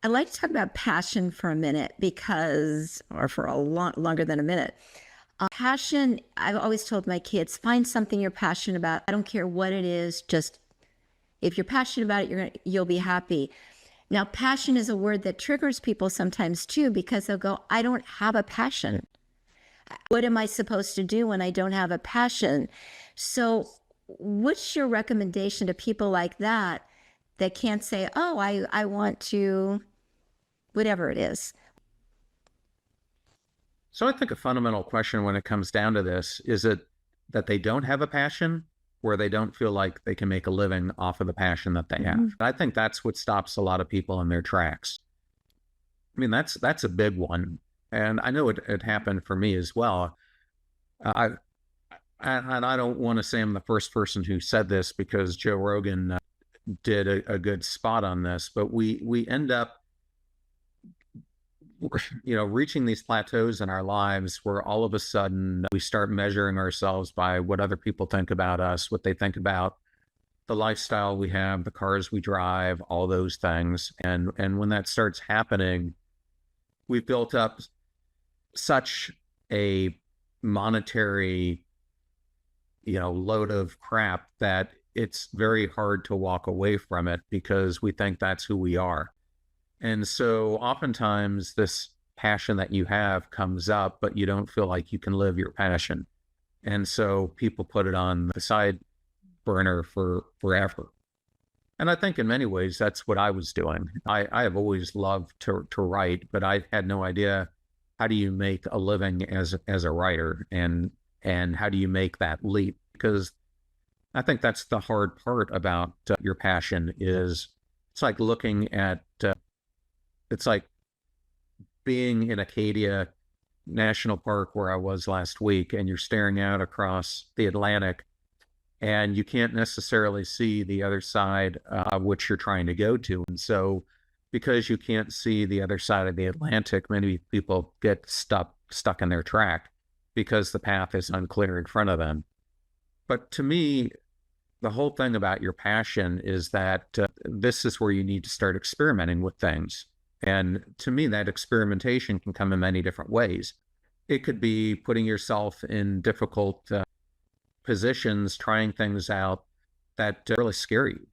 I'd like to talk about passion for a minute or for a lot longer than a minute. Passion, I've always told my kids, find something you're passionate about. I don't care what it is, just if you're passionate about it, you'll be happy. Now, passion is a word that triggers people sometimes too, because they'll go, I don't have a passion. What am I supposed to do when I don't have a passion? So, what's your recommendation to people like that can't say, oh, I want to, whatever it is? So I think a fundamental question when it comes down to this is it that they don't have a passion or they don't feel like they can make a living off of the passion that they have. Mhm. I think that's what stops a lot of people in their tracks. I mean, that's a big one. And I know it happened for me as well. I and I don't want to say I'm the first person who said this because Joe Rogan did a good spot on this, but we end up reaching these plateaus in our lives where all of a sudden we start measuring ourselves by what other people think about us, what they think about the lifestyle we have, the cars we drive, all those things. And when that starts happening, we've built up such a monetary, load of crap that it's very hard to walk away from it because we think that's who we are. And so oftentimes this passion that you have comes up, but you don't feel like you can live your passion. And so people put it on the side burner for forever. And I think in many ways, that's what I was doing. I have always loved to write, but I had no idea how do you make a living as a writer and how do you make that leap? Because I think that's the hard part about your passion is it's like looking at it's like being in Acadia National Park where I was last week, and you're staring out across the Atlantic, and you can't necessarily see the other side of which you're trying to go to. And so, because you can't see the other side of the Atlantic, many people get stuck in their track because the path is unclear in front of them. But to me, the whole thing about your passion is that this is where you need to start experimenting with things. And to me, that experimentation can come in many different ways. It could be putting yourself in difficult positions, trying things out that really scare you.